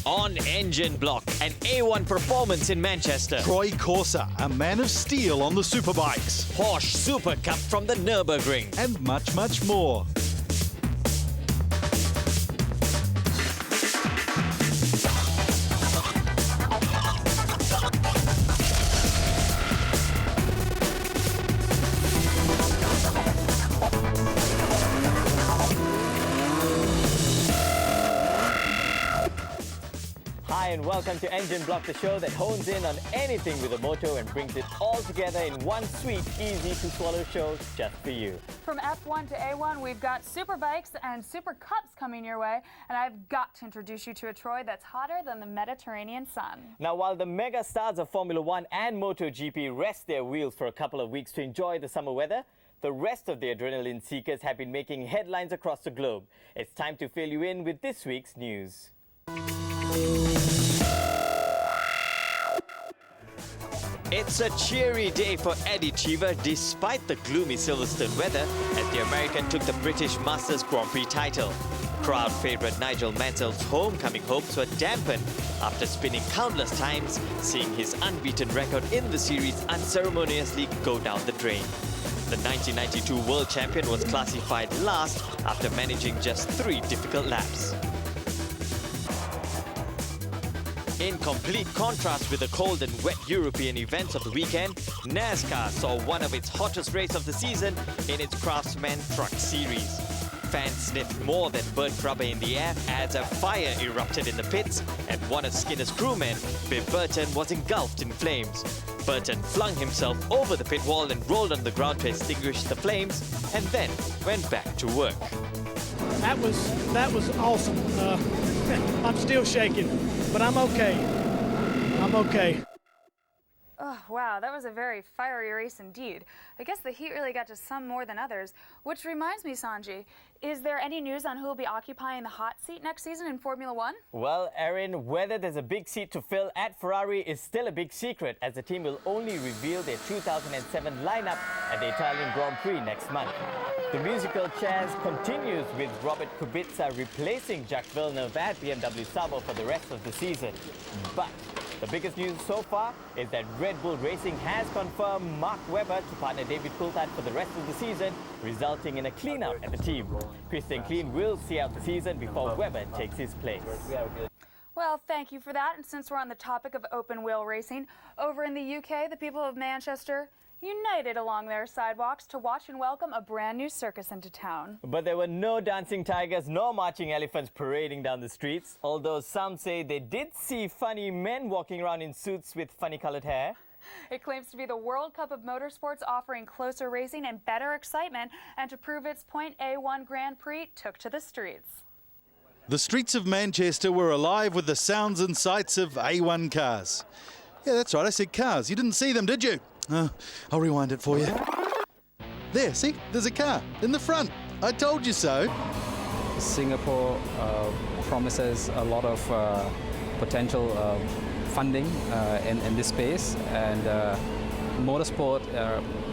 On engine block, an A1 performance in Manchester. Troy Corser, a man of steel on the superbikes. Porsche Super Cup from the Nürburgring. And much, much more. Hi and welcome to Engine Block, the show that hones in on anything with a motor and brings it all together in one sweet, easy-to-swallow show just for you. From F1 to A1, we've got Superbikes and Super Cups coming your way, and I've got to introduce you to a Troy that's hotter than the Mediterranean sun. Now, while the mega stars of Formula One and MotoGP rest their wheels for a couple of weeks to enjoy the summer weather, the rest of the adrenaline seekers have been making headlines across the globe. It's time to fill you in with this week's news. It's a cheery day for Eddie Cheever despite the gloomy Silverstone weather as the American took the British Masters Grand Prix title. Crowd favourite Nigel Mansell's homecoming hopes were dampened after spinning countless times, seeing his unbeaten record in the series unceremoniously go down the drain. The 1992 world champion was classified last after managing just 3 difficult laps. In complete contrast with the cold and wet European events of the weekend, NASCAR saw one of its hottest races of the season in its Craftsman Truck Series. Fans sniffed more than bird rubber in the air as a fire erupted in the pits, and one of Skinner's crewmen, Bill Burton, was engulfed in flames. Burton flung himself over the pit wall and rolled on the ground to extinguish the flames, and then went back to work. That was awesome. I'm still shaking, but I'm okay. I'm okay. Oh, wow, that was a very fiery race indeed. I guess the heat really got to some more than others. Which reminds me, Sanjeev, is there any news on who will be occupying the hot seat next season in Formula One? Well, Erin, whether there's a big seat to fill at Ferrari is still a big secret, as the team will only reveal their 2007 lineup at the Italian Grand Prix next month. The musical chairs continues with Robert Kubica replacing Jacques Villeneuve at BMW Sauber for the rest of the season. But the biggest news so far is that Red Bull Racing has confirmed Mark Webber to partner David Coulthard for the rest of the season, resulting in a clean-up at the team. Christian Klein will see out the season before Webber takes his place. Well, thank you for that. And since we're on the topic of open-wheel racing, over in the UK, the people of Manchester united along their sidewalks to watch and welcome a brand new circus into town. But there were no dancing tigers nor marching elephants parading down the streets, although some say they did see funny men walking around in suits with funny colored hair. It claims to be the World Cup of Motorsports, offering closer racing and better excitement, and to prove its point, A1 Grand Prix took to the streets. The streets of Manchester were alive with the sounds and sights of A1 cars. Yeah, that's right, I said cars. You didn't see them, did you? I'll rewind it for you. There, see? There's a car in the front. I told you so. Singapore promises a lot of potential funding in this space, and motorsport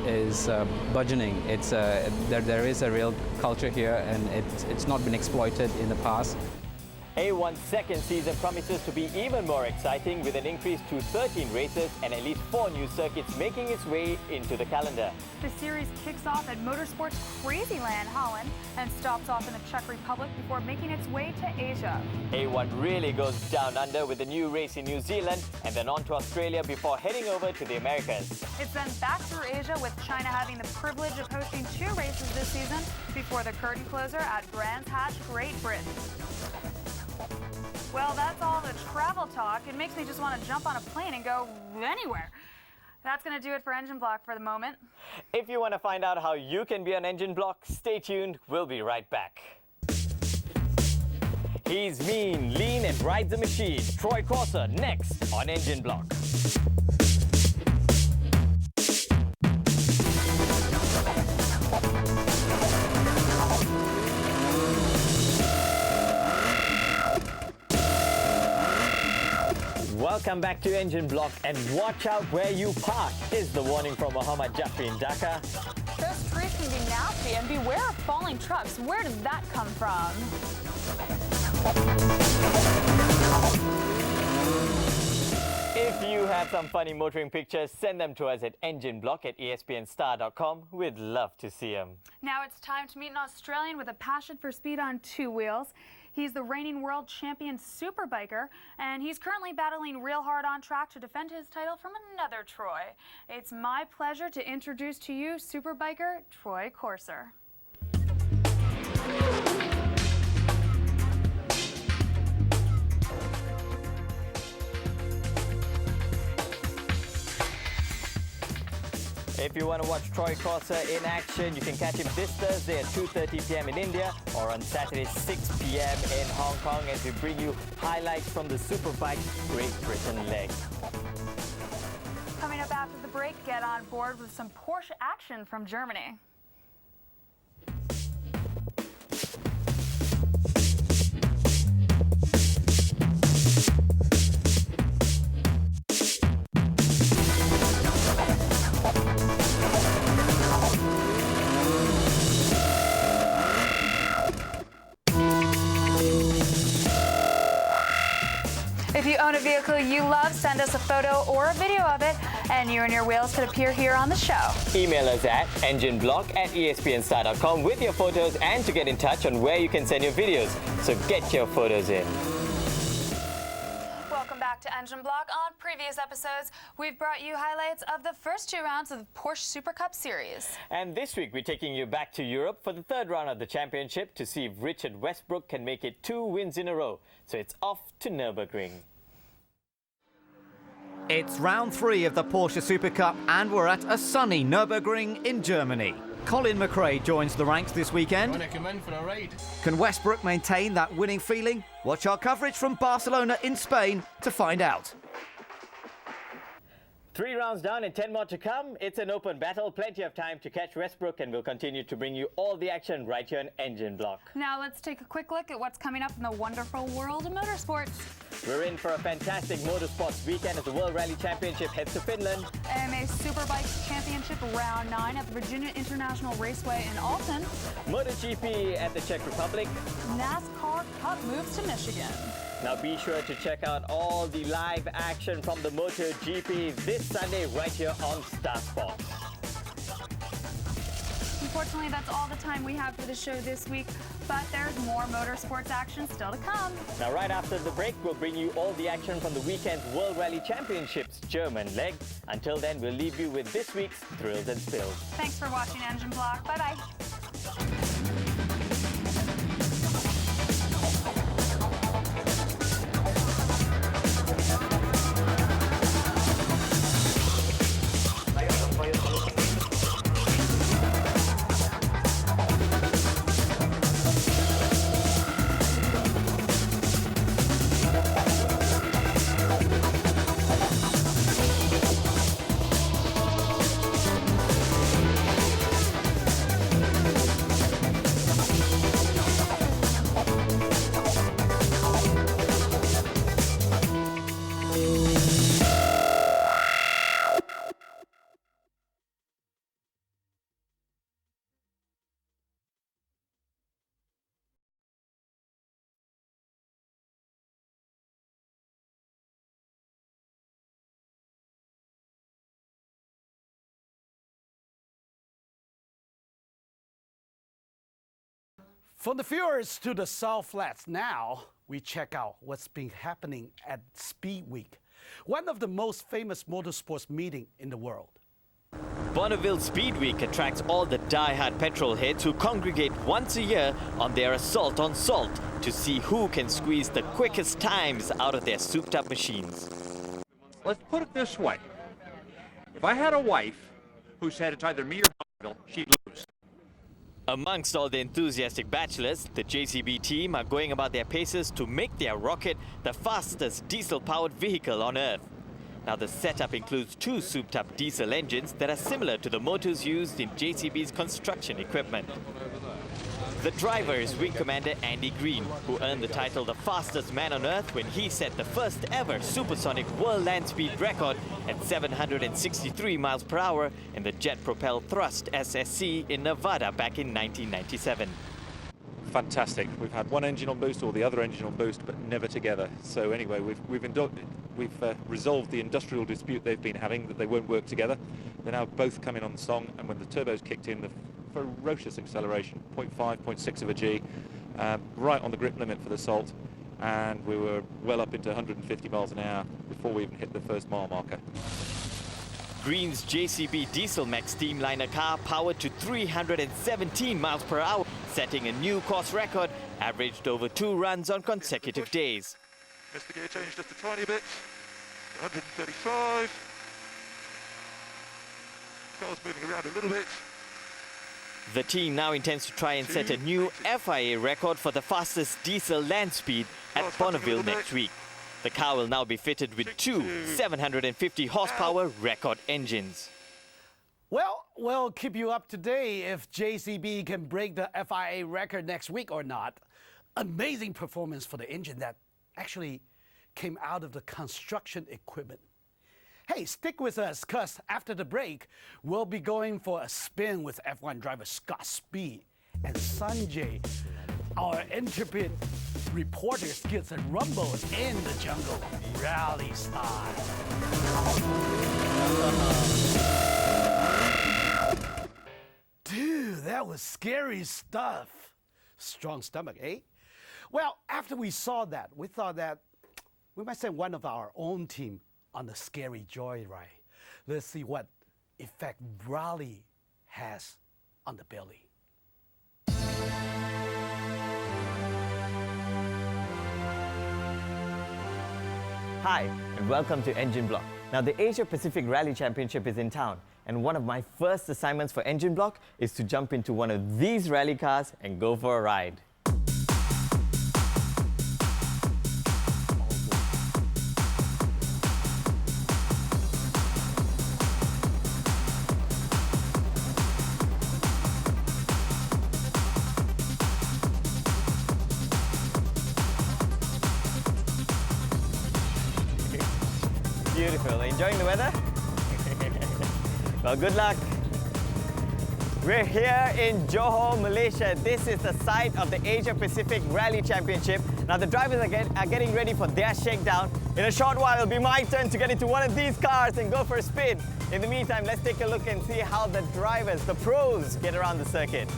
is burgeoning. There is a real culture here, and it's not been exploited in the past. A1's second season promises to be even more exciting, with an increase to 13 races and at least 4 new circuits making its way into the calendar. The series kicks off at Motorsports Crazyland, Holland, and stops off in the Czech Republic before making its way to Asia. A1 really goes down under with a new race in New Zealand and then on to Australia before heading over to the Americas. It's then back through Asia, with China having the privilege of hosting 2 races this season before the curtain closer at Brands Hatch, Great Britain. Well, that's all the travel talk. It makes me just want to jump on a plane and go anywhere. That's going to do it for Engine Block for the moment. If you want to find out how you can be on Engine Block, stay tuned. We'll be right back. He's mean, lean, and rides the machine. Troy Corser next on Engine Block. Welcome back to Engine Block, and watch out where you park is the warning from Muhammad Jafri in Dhaka. Those trees can be nasty, and beware of falling trucks. Where does that come from? If you have some funny motoring pictures, send them to us at engineblock@espnstar.com. We'd love to see them. Now it's time to meet an Australian with a passion for speed on two wheels. He's the reigning world champion superbiker, and he's currently battling real hard on track to defend his title from another Troy. It's my pleasure to introduce to you superbiker Troy Corser. If you want to watch Troy Corser in action, you can catch him this Thursday at 2:30 p.m. in India or on Saturday 6 p.m. in Hong Kong as we bring you highlights from the Superbike Great Britain leg. Coming up after the break, get on board with some Porsche action from Germany. If you own a vehicle you love, send us a photo or a video of it, and you and your wheels could appear here on the show. Email us at engineblock@espnstar.com with your photos and to get in touch on where you can send your videos. So get your photos in. Welcome back to Engine Block. On previous episodes, we've brought you highlights of the first two rounds of the Porsche Super Cup Series. And this week we're taking you back to Europe for the third round of the championship to see if Richard Westbrook can make it 2 wins in a row. So it's off to Nürburgring. It's round 3 of the Porsche Super Cup and we're at a sunny Nürburgring in Germany. Colin McRae joins the ranks this weekend. Want to come in for a ride? Can Westbrook maintain that winning feeling? Watch our coverage from Barcelona in Spain to find out. 3 rounds down and 10 more to come. It's an open battle, plenty of time to catch Westbrook, and we'll continue to bring you all the action right here on Engine Block. Now let's take a quick look at what's coming up in the wonderful world of motorsports. We're in for a fantastic motorsports weekend as the World Rally Championship heads to Finland. AMA Superbikes Championship Round 9 at the Virginia International Raceway in Alton. MotoGP at the Czech Republic. NASCAR Cup moves to Michigan. Now be sure to check out all the live action from the MotoGP this Sunday right here on Star Sports. Unfortunately, that's all the time we have for the show this week, but there's more motorsports action still to come. Now right after the break, we'll bring you all the action from the weekend's World Rally Championships German leg. Until then, we'll leave you with this week's Thrills and Spills. Thanks for watching Engine Block. Bye-bye. From the fjords to the salt flats, now we check out what's been happening at Speed Week, one of the most famous motorsports meetings in the world. Bonneville Speed Week attracts all the die-hard petrol heads who congregate once a year on their assault on salt to see who can squeeze the quickest times out of their souped-up machines. Let's put it this way. If I had a wife who said it's either me or Bonneville, she'd lose. Amongst all the enthusiastic bachelors, the JCB team are going about their paces to make their rocket the fastest diesel-powered vehicle on Earth. Now the setup includes 2 souped-up diesel engines that are similar to the motors used in JCB's construction equipment. The driver is Wing Commander Andy Green, who earned the title the fastest man on earth when he set the first ever supersonic world land speed record at 763 miles per hour in the jet-propelled Thrust SSC in Nevada back in 1997. Fantastic. We've had one engine on boost or the other engine on boost, but never together. So anyway, we've resolved the industrial dispute they've been having, that they won't work together. They're now both coming on the song, and when the turbos kicked in, the ferocious acceleration, 0.5, 0.6 of a G, right on the grip limit for the Salt, and we were well up into 150 miles an hour before we even hit the first mile marker. Green's JCB Diesel Max Steamliner car powered to 317 miles per hour, setting a new course record, averaged over 2 runs on consecutive days. Missed the gear change just a tiny bit, 135. Car's moving around a little bit. The team now intends to try and set a new FIA record for the fastest diesel land speed at Bonneville next week. The car will now be fitted with 2 750 horsepower record engines. Well, we'll keep you up to date if JCB can break the FIA record next week or not. Amazing performance for the engine that actually came out of the construction equipment. Hey, stick with us, because after the break, we'll be going for a spin with F1 driver Scott Speed and Sanjeev. Our intrepid reporters gets a rumble in the jungle, rally style. Dude, that was scary stuff. Strong stomach, eh? Well, after we saw that, we thought that we might send one of our own team on the scary joyride. Let's see what effect rally has on the belly. Hi, and welcome to Engine Block. Now, the Asia Pacific Rally Championship is in town, and one of my first assignments for Engine Block is to jump into one of these rally cars and go for a ride. Beautiful. Enjoying the weather? Well, good luck. We're here in Johor, Malaysia. This is the site of the Asia Pacific Rally Championship. Now, the drivers are getting ready for their shakedown. In a short while, it'll be my turn to get into one of these cars and go for a spin. In the meantime, let's take a look and see how the drivers, the pros, get around the circuit.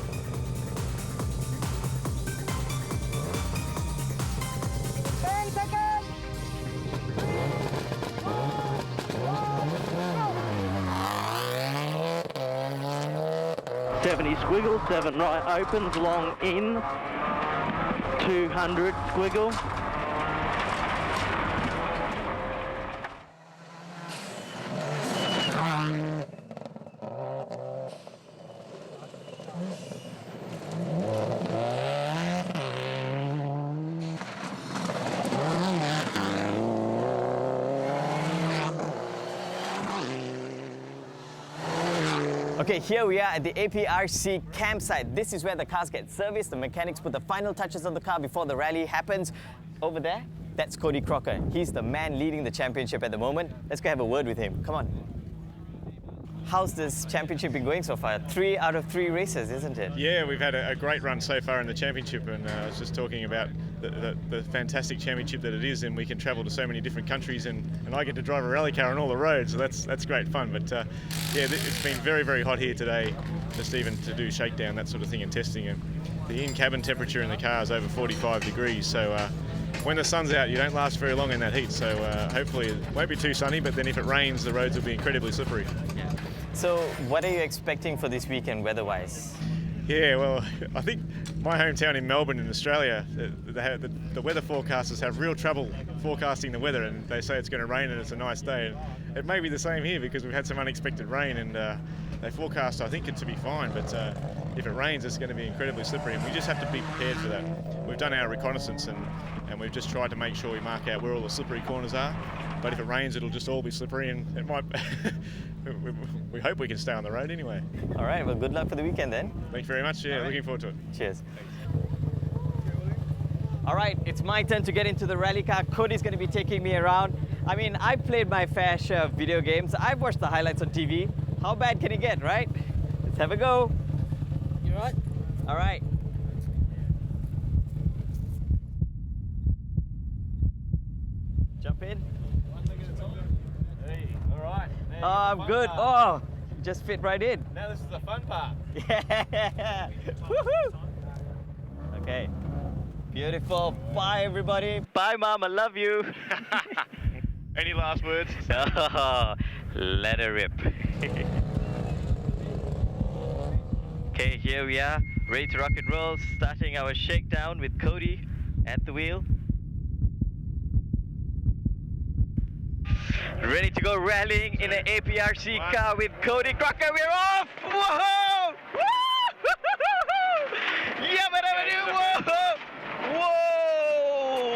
Squiggle, 7 right opens, long in, 200 squiggle. Okay, here we are at the APRC campsite. This is where the cars get serviced. The mechanics put the final touches on the car before the rally happens. Over there, that's Cody Crocker. He's the man leading the championship at the moment. Let's go have a word with him. Come on. How's this championship been going so far? 3 out of 3 races, isn't it? Yeah, we've had a great run so far in the championship, and I was just talking about the fantastic championship that it is, and we can travel to so many different countries, and I get to drive a rally car on all the roads, so that's great fun. But yeah, it's been very, very hot here today, just even to do shakedown, that sort of thing, and testing. And the in-cabin temperature in the car is over 45 degrees, so when the sun's out, you don't last very long in that heat, so hopefully it won't be too sunny, but then if it rains, the roads will be incredibly slippery. So what are you expecting for this weekend weather-wise? Yeah, well, I think my hometown in Melbourne in Australia, the weather forecasters have real trouble forecasting the weather, and they say it's going to rain and it's a nice day. And it may be the same here because we've had some unexpected rain, and they forecast, I think, it to be fine, but if it rains, it's going to be incredibly slippery, and we just have to be prepared for that. We've done our reconnaissance, and we've just tried to make sure we mark out where all the slippery corners are. But if it rains, it'll just all be slippery, and it we hope we can stay on the road anyway. All right, well, good luck for the weekend then. Thank you very much. Yeah, looking forward to it. Cheers. All right, it's my turn to get into the rally car. Cody's going to be taking me around. I mean, I've played my fair share of video games. I've watched the highlights on TV. How bad can it get, right? Let's have a go. You all right? All right. Jump in. Hey, all right. Oh, I'm good. Oh, just fit right in. Now this is the fun part. Yeah. Woohoo. Okay. Beautiful. Bye, everybody. Bye, Mom. I love you. Any last words? Oh, let her rip. Okay, here we are, ready to rock and roll, starting our shakedown with Cody at the wheel. Ready to go rallying in an APRC car with Cody Crocker. We're off! Whoa! Whoa! Whoa!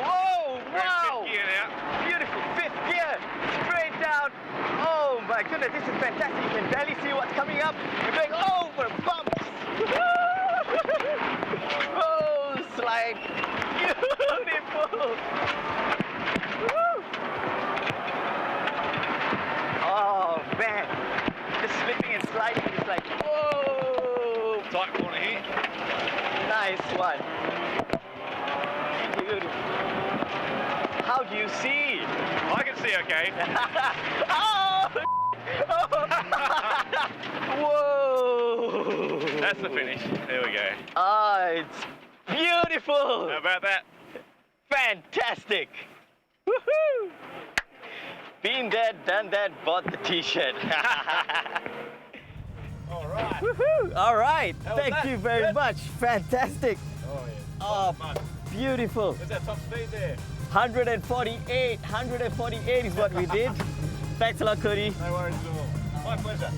Whoa! Wow! Beautiful fifth gear, straight down. Oh my goodness, this is fantastic. You can barely see what's coming up. We're going over bumps. Oh, slide. Beautiful. Woo. Oh man, just slipping and sliding. It's like, whoa. Tight corner here. Nice one. Beautiful. How do you see? I can see okay. Oh! Whoa! That's the finish. There we go. Ah, it's beautiful. How about that? Fantastic. Woohoo! Been there, done that, bought the t-shirt. All right. Woohoo! All right. How was Thank that? you very Good? much. Fantastic. Oh yeah. Oh, Fun. beautiful. Where's that top speed there? 148. 148 is what we did. Thanks a lot, Cody. No worries at all. My pleasure.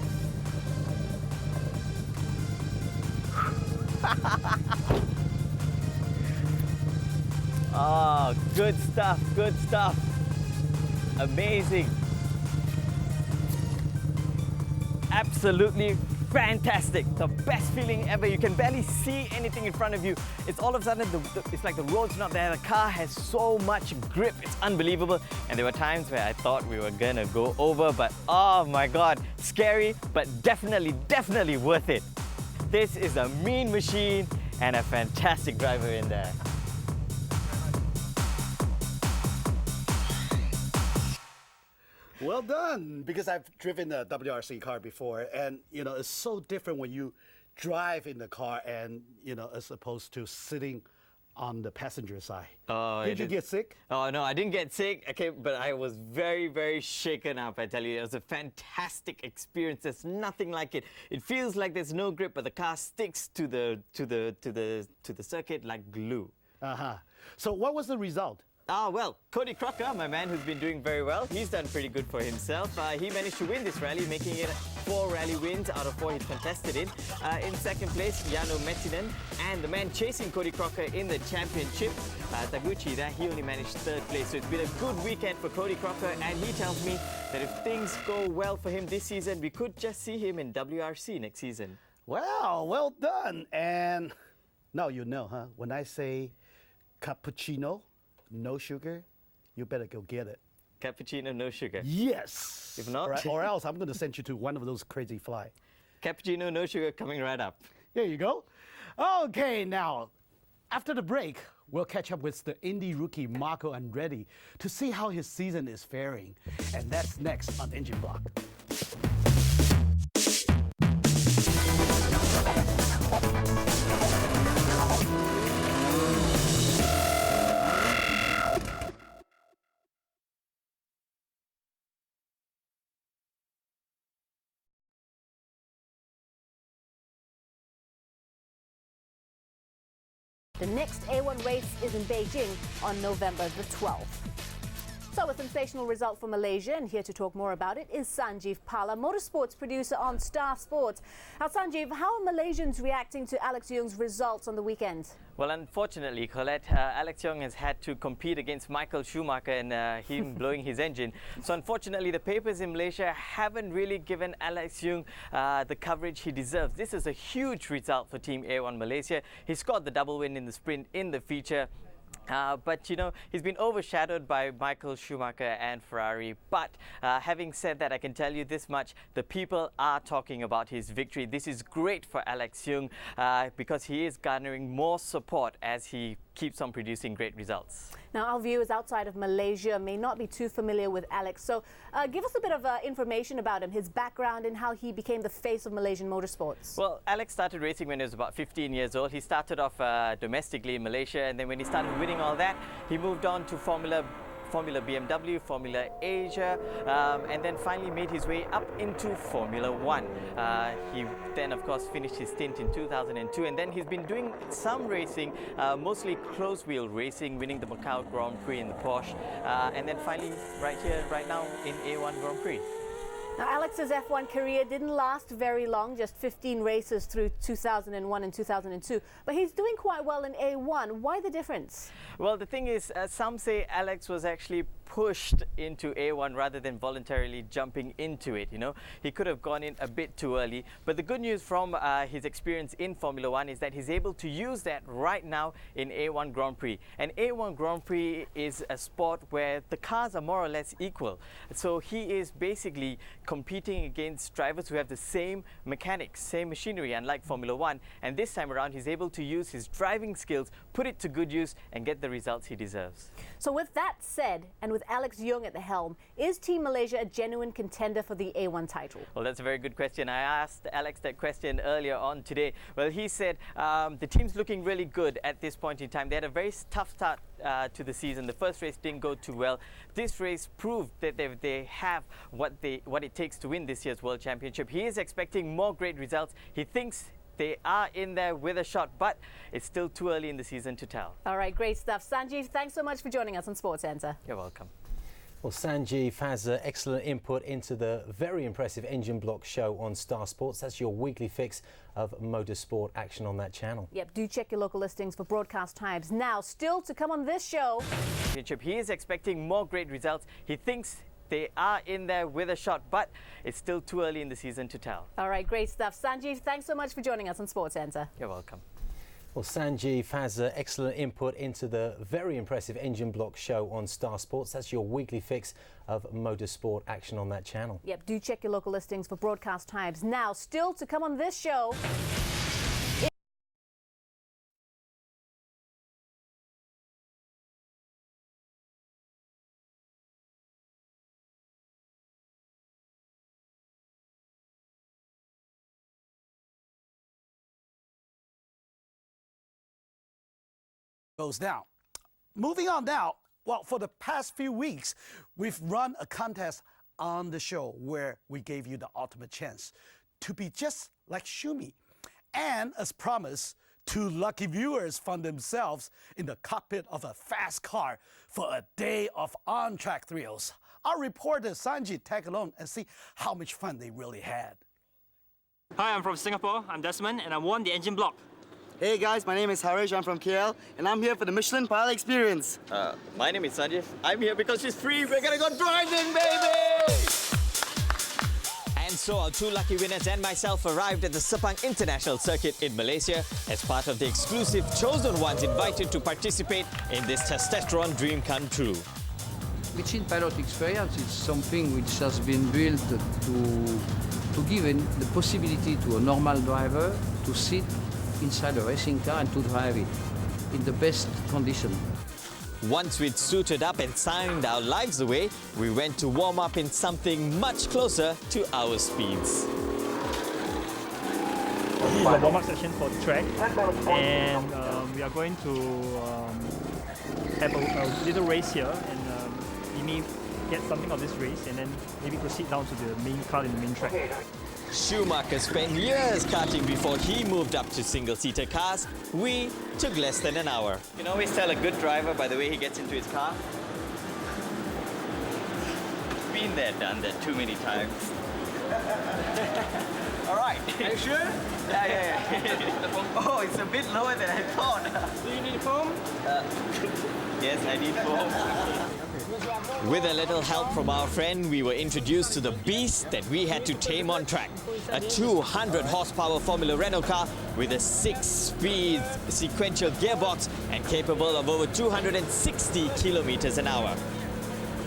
Oh, good stuff, good stuff. Amazing. Absolutely fantastic. The best feeling ever. You can barely see anything in front of you. It's all of a sudden, it's like the road's not there. The car has so much grip. It's unbelievable. And there were times where I thought we were gonna go over, but oh my God, scary, but definitely worth it. This is a mean machine and a fantastic driver in there. Well done, because I've driven a WRC car before, and you know it's so different when you drive in the car and as opposed to sitting on the passenger side. Oh, Did you get sick? Oh no, I didn't get sick. Okay, but I was very shaken up. I tell you, it was a fantastic experience. There's nothing like it. It feels like there's no grip, but the car sticks to the circuit like glue. So what was the result? Well, Cody Crocker, my man who's been doing very well, he's done pretty good for himself. He managed to win this rally, making it 4 rally wins out of 4 he's contested in. In second place, Yano Metsinen, and the man chasing Cody Crocker in the championship, Taguchi, that he only managed 3rd place. So it's been a good weekend for Cody Crocker, and he tells me that if things go well for him this season, we could just see him in WRC next season. Well, well done. And now you know, huh? When I say cappuccino, no sugar, you better go get it. Cappuccino, no sugar. Yes. If not, or else I'm going to send you to one of those crazy fly. Cappuccino, no sugar coming right up. There you go. Okay, now, after the break, we'll catch up with the Indy rookie Marco Andretti to see how his season is faring. And that's next on Engine Block. The next A1 race is in Beijing on November the 12th. So a sensational result for Malaysia, and here to talk more about it is Sanjeev Palar, motorsports producer on Star Sports. Now Sanjeev, how are Malaysians reacting to Alex Young's results on the weekend? Well, unfortunately, Colette, Alex Young has had to compete against Michael Schumacher and him blowing his engine. So unfortunately, the papers in Malaysia haven't really given Alex Young the coverage he deserves. This is a huge result for Team A1 Malaysia. He scored the double win in the sprint in the feature. But, you know, he's been overshadowed by Michael Schumacher and Ferrari. But having said that, I can tell you this much. The people are talking about his victory. This is great for Alex Young because he is garnering more support as he keeps on producing great results. Now, our viewers outside of Malaysia may not be too familiar with Alex. So give us a bit of information about him, his background and how he became the face of Malaysian motorsports. Well, Alex started racing when he was about 15 years old. He started off domestically in Malaysia, and then when he started winning all that, he moved on to Formula BMW, Formula Asia, and then finally made his way up into Formula 1. He then, of course, finished his stint in 2002, and then he's been doing some racing, mostly close-wheel racing, winning the Macau Grand Prix in the Porsche, and then finally, right now, in A1 Grand Prix. Now, Alex's F1 career didn't last very long, just 15 races through 2001 and 2002. But he's doing quite well in A1. Why the difference? Well, the thing is, some say Alex was actually pushed into A1 rather than voluntarily jumping into it, you know. He could have gone in a bit too early. But the good news from his experience in Formula 1 is that he's able to use that right now in A1 Grand Prix. And A1 Grand Prix is a sport where the cars are more or less equal. So he is basically competing against drivers who have the same mechanics, same machinery, unlike Formula 1. And this time around, he's able to use his driving skills, put it to good use, and get the results he deserves. So with that said, and with Alex Young at the helm, is Team Malaysia a genuine contender for the A1 title? Well, that's a very good question. I asked Alex that question earlier on today. Well, he said the team's looking really good at this point in time. They had a very tough start to the season. The first race didn't go too well. This race proved that they have what it takes to win this year's World Championship. He is expecting more great results. He thinks they are in there with a shot, but it's still too early in the season to tell. All right, great stuff. Sanjeev, thanks so much for joining us on Sports Centre. You're welcome. Well, Sanjeev has excellent input into the very impressive engine block show on Star Sports. That's your weekly fix of motorsport action on that channel. Yep, do check your local listings for broadcast times. Now, still to come on this show. He is expecting more great results. He thinks they are in there with a shot, but it's still too early in the season to tell. All right, great stuff. Sanjeev, thanks so much for joining us on Sports Centre. You're welcome. Well, Sanjeev has excellent input into the very impressive engine block show on Star Sports. That's your weekly fix of motorsport action on that channel. Yep, do check your local listings for broadcast times. Now, still to come on this show. Goes down. Moving on now, well, for the past few weeks, we've run a contest on the show where we gave you the ultimate chance to be just like Shumi. And as promised, 2 lucky viewers found themselves in the cockpit of a fast car for a day of on-track thrills. Our reporter Sanjeev tag along and see how much fun they really had. Hi, I'm from Singapore. I'm Desmond, and I won the engine block. Hey guys, my name is Harish, I'm from KL, and I'm here for the Michelin Palar experience. My name is Sanjeev. I'm here because it's free. We're gonna go driving, baby! And so our 2 lucky winners and myself arrived at the Sepang International Circuit in Malaysia as part of the exclusive chosen ones invited to participate in this testosterone dream come true. Michelin pilot experience is something which has been built to give the possibility to a normal driver to sit inside a racing car and to drive it in the best condition. Once we'd suited up and signed our lives away, we went to warm up in something much closer to our speeds. This is the warm-up section for the track, and we are going to have a little race here, and we may get something of this race and then maybe proceed down to the main car in the main track. Schumacher spent years karting before he moved up to single-seater cars. We took less than an hour. You can always tell a good driver by the way he gets into his car. been there, done that too many times. All right. Are you sure? Yeah. Oh, it's a bit lower than I thought. Do you need foam? Yes, I need foam. With a little help from our friend, we were introduced to the beast that we had to tame on track. A 200 horsepower Formula Renault car with a 6-speed sequential gearbox and capable of over 260 kilometers an hour.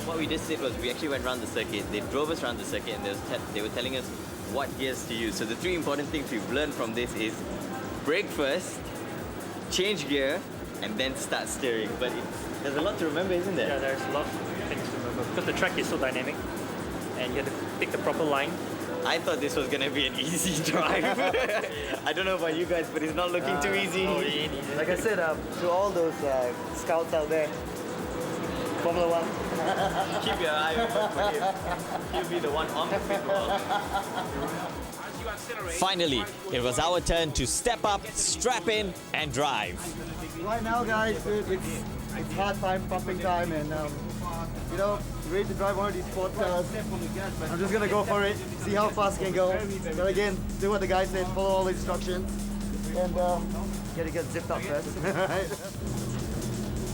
What we just did was we actually went around the circuit. They drove us around the circuit and they were telling us what gears to use. So the three important things we've learned from this is brake first, change gear, and then start steering. But there's a lot to remember, isn't there? Yeah, there's a lot of things to remember because the track is so dynamic and you have to pick the proper line. I thought this was going to be an easy drive. I don't know about you guys, but it's not looking too easy. Like I said, to all those scouts out there, Formula 1. Keep your eye open for him. He'll be the one on the pit wall. Finally, it was our turn to step up, strap in, and drive. Right now, guys, it's hard time, pumping time, and you know, ready to drive one of these sports cars. I'm just gonna go for it, see how fast I can go. But again, do what the guy said, follow all the instructions, and gotta get zipped up first.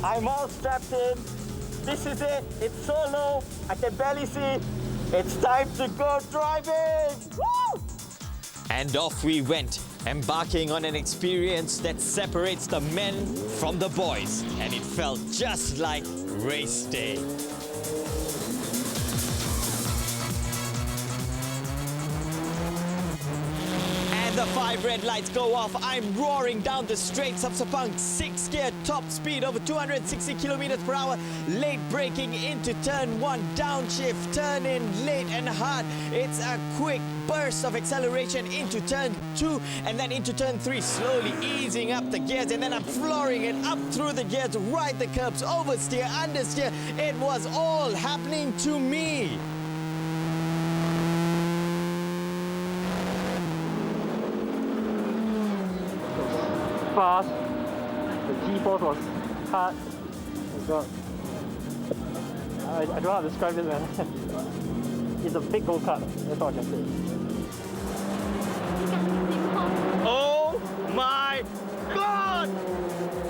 I'm all strapped in. This is it. It's so low, I can barely see. It's time to go driving! Woo! And off we went, embarking on an experience that separates the men from the boys. And it felt just like race day. The 5 red lights go off. I'm roaring down the straights of Sepang. 6-gear top speed over 260 kilometers per hour. Late braking into turn 1. Downshift, turn in late and hard. It's a quick burst of acceleration into turn 2 and then into turn 3. Slowly easing up the gears and then I'm flooring it up through the gears, right the curbs, oversteer, understeer. It was all happening to me. Fast. The G-force was hard. Oh god. I don't know how to describe it, man. It's a big go-kart. That's all I can say. Oh my god!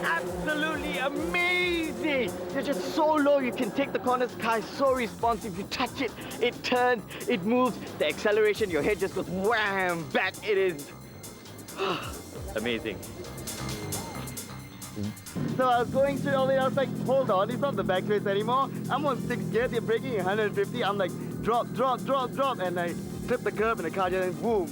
Absolutely amazing! You're just so low, you can take the corners. Car is so responsive. You touch it, it turns, it moves. The acceleration, your head just goes wham back. It is amazing. So I was going through all the way, I was like, hold on, it's not the back race anymore. I'm on 6th gear, they're braking 150. I'm like, drop, drop, drop, drop. And I clipped the curb and the car just went boom.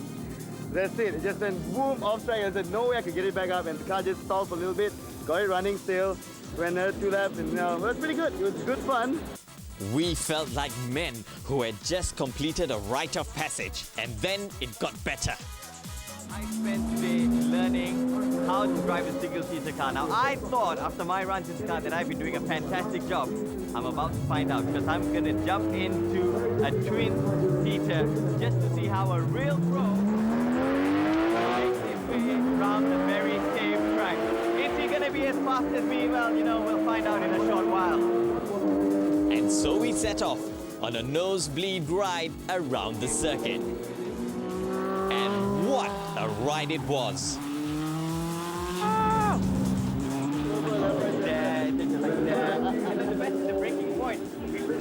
That's it. It just went boom off track. I said, no way I could get it back up. And the car just stalled for a little bit. Got it running still. Went another 2 laps and it was pretty good. It was good fun. We felt like men who had just completed a rite of passage. And then it got better. I spent today learning how to drive a single-seater car. Now, I thought after my runs in this car that I've been doing a fantastic job. I'm about to find out because I'm going to jump into a twin-seater just to see how a real pro makes his way around the very same track. Is he going to be as fast as me? Well, you know, we'll find out in a short while. And so we set off on a nosebleed ride around the circuit. And what a ride it was! The braking point.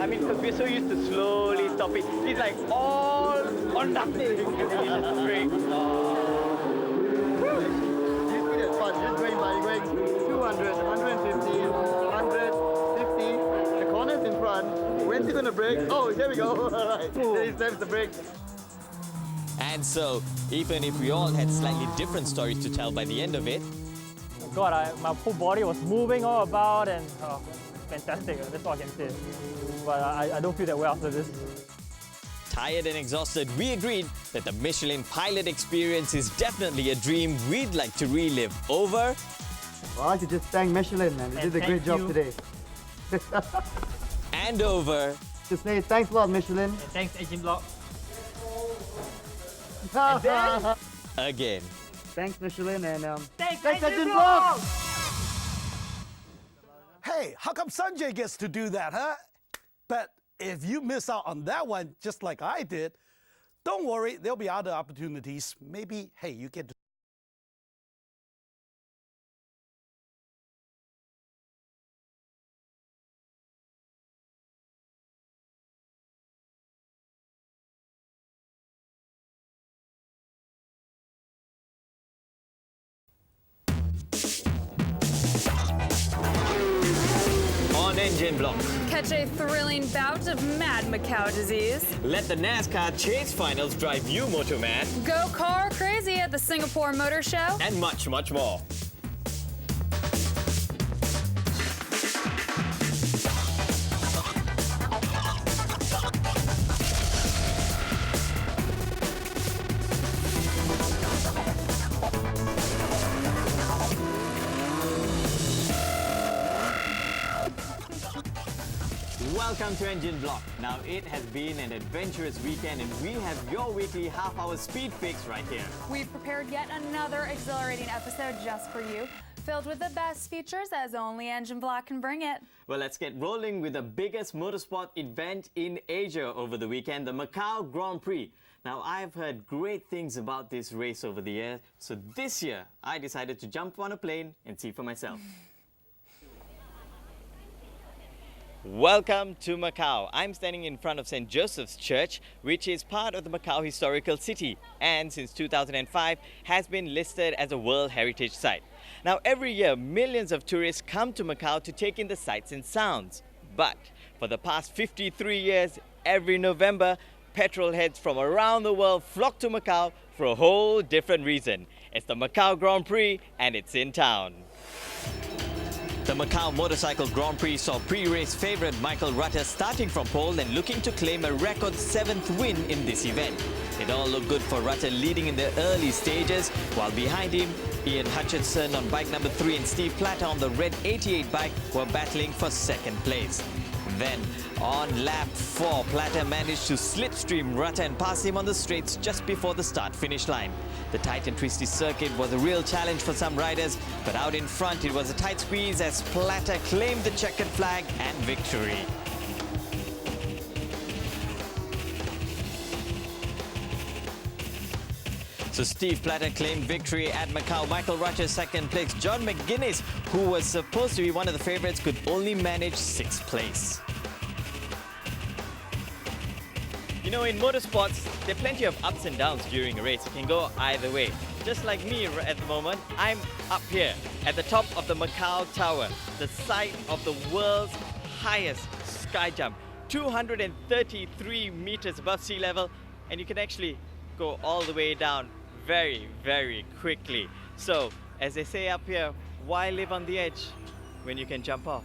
I mean, because we're so used to slowly stopping. It's like all or nothing. And then you just brake. It's fun. Just going by, going 200, 150, 150. The corner's in front. When's he going to brake? Oh, here we go. All right. Then he steps the brake. And so, even if we all had slightly different stories to tell by the end of it, God, my whole body was moving all about and fantastic. That's all I can say. But I don't feel that well after this. tired and exhausted, we agreed that the Michelin pilot experience is definitely a dream we'd like to relive. Over. Well, I'd like to just thank Michelin, man. They did a great job today. And over. Just say thanks a lot, Michelin. And thanks, Engine Block. And then, again. Thanks, Michelin, and thanks Engine Block! Hey, how come Sanjay gets to do that, huh? But if you miss out on that one, just like I did, don't worry, there'll be other opportunities. Maybe, hey, you get to On engine block. Catch a thrilling bout of mad Macau disease. Let the NASCAR Chase Finals drive you, Moto Man. Go car crazy at the Singapore Motor Show. And much, much more. Welcome to Engine Block. Now, it has been an adventurous weekend and we have your weekly half-hour speed fix right here. We've prepared yet another exhilarating episode just for you, filled with the best features as only Engine Block can bring it. Well, let's get rolling with the biggest motorsport event in Asia over the weekend, the Macau Grand Prix. Now, I've heard great things about this race over the years, so this year I decided to jump on a plane and see for myself. Welcome to Macau. I'm standing in front of St. Joseph's Church, which is part of the Macau Historical City and since 2005 has been listed as a World Heritage Site. Now, every year, millions of tourists come to Macau to take in the sights and sounds. But for the past 53 years, every November, petrol heads from around the world flock to Macau for a whole different reason. It's the Macau Grand Prix and it's in town. The Macau Motorcycle Grand Prix saw pre-race favourite Michael Rutter starting from pole and looking to claim a record 7th win in this event. It all looked good for Rutter leading in the early stages, while behind him, Ian Hutchinson on bike number 3 and Steve Platter on the red 88 bike were battling for second place. Then, on lap 4, Platter managed to slipstream Rutter and pass him on the straights just before the start-finish line. The tight and twisty circuit was a real challenge for some riders, but out in front it was a tight squeeze as Platter claimed the checkered flag and victory. So Steve Platter claimed victory at Macau. Michael Rutter second place. John McGuinness, who was supposed to be one of the favourites, could only manage 6th place. You know, in motorsports, there are plenty of ups and downs during a race. It can go either way. Just like me at the moment, I'm up here at the top of the Macau Tower, the site of the world's highest sky jump, 233 meters above sea level, and you can actually go all the way down very, very quickly. So, as they say up here, why live on the edge when you can jump off?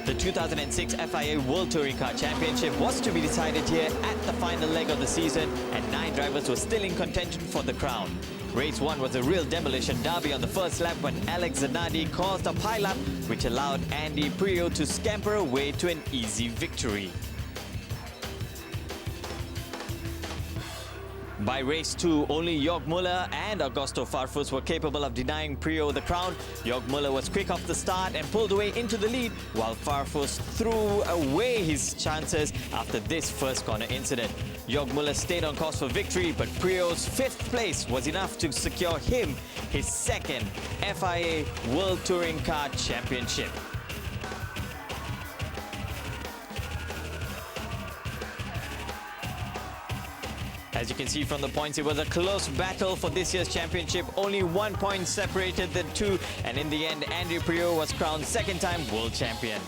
The 2006 FIA World Touring Car Championship was to be decided here at the final leg of the season, and 9 drivers were still in contention for the crown. Race 1 was a real demolition derby on the first lap when Alex Zanardi caused a pile-up, which allowed Andy Priaulx to scamper away to an easy victory. By race 2, only Jörg Müller and Augusto Farfus were capable of denying Priaulx the crown. Jörg Müller was quick off the start and pulled away into the lead, while Farfus threw away his chances after this first corner incident. Jörg Müller stayed on course for victory, but Priaulx's 5th place was enough to secure him his 2nd FIA World Touring Car Championship. As you can see from the points, it was a close battle for this year's championship. Only 1 point separated the two, and in the end, Andy Priaulx was crowned 2nd-time world champion.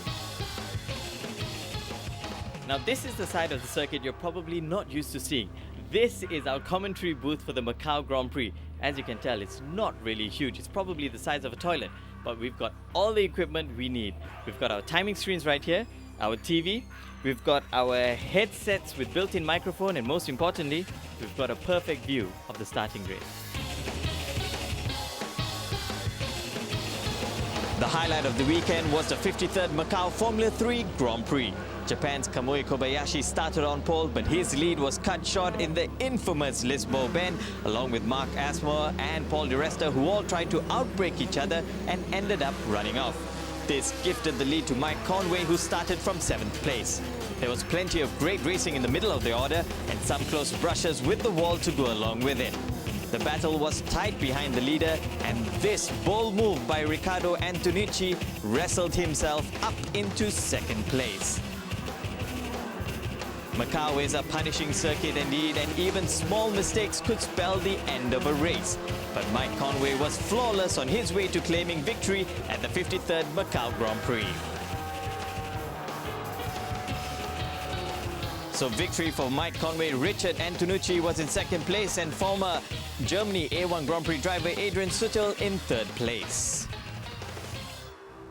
Now, this is the side of the circuit you're probably not used to seeing. This is our commentary booth for the Macau Grand Prix. As you can tell, it's not really huge. It's probably the size of a toilet, but we've got all the equipment we need. We've got our timing screens right here, our TV, we've got our headsets with built-in microphone, and most importantly, we've got a perfect view of the starting grid. The highlight of the weekend was the 53rd Macau Formula 3 Grand Prix. Japan's Kamui Kobayashi started on pole, but his lead was cut short in the infamous Lisboa bend, along with Mark Asmore and Paul Di Resta, who all tried to outbrake each other and ended up running off. This gifted the lead to Mike Conway, who started from 7th place. There was plenty of great racing in the middle of the order and some close brushes with the wall to go along with it. The battle was tight behind the leader, and this bold move by Riccardo Antonucci wrestled himself up into 2nd place. Macau is a punishing circuit indeed, and even small mistakes could spell the end of a race. But Mike Conway was flawless on his way to claiming victory at the 53rd Macau Grand Prix. So victory for Mike Conway. Richard Antonucci was in 2nd place, and former Germany A1 Grand Prix driver Adrian Sutil in 3rd place.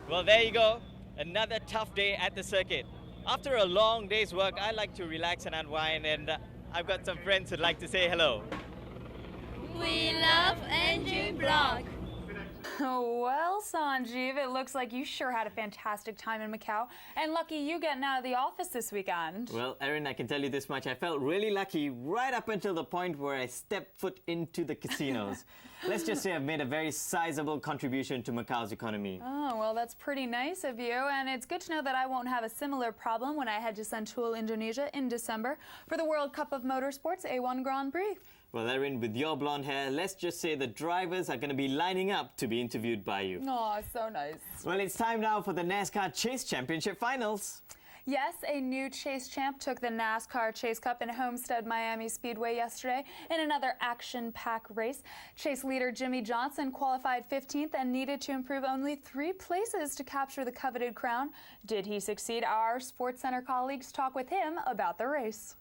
Well, there you go. Another tough day at the circuit. After a long day's work, I like to relax and unwind, and I've got some friends who'd like to say hello. We love Engine Block. Well, Sanjeev, it looks like you sure had a fantastic time in Macau, and lucky you getting out of the office this weekend. Well, Erin, I can tell you this much. I felt really lucky right up until the point where I stepped foot into the casinos. Let's just say I've made a very sizable contribution to Macau's economy. Oh, well, that's pretty nice of you, and it's good to know that I won't have a similar problem when I head to Sentul, Indonesia in December for the World Cup of Motorsports A1 Grand Prix. Well, Erin, with your blonde hair, let's just say the drivers are going to be lining up to be interviewed by you. Oh, so nice. Well, it's time now for the NASCAR Chase Championship Finals. Yes, a new Chase champ took the NASCAR Chase Cup in Homestead Miami Speedway yesterday in another action-packed race. Chase leader Jimmy Johnson qualified 15th and needed to improve only 3 places to capture the coveted crown. Did he succeed? Our SportsCenter colleagues talk with him about the race.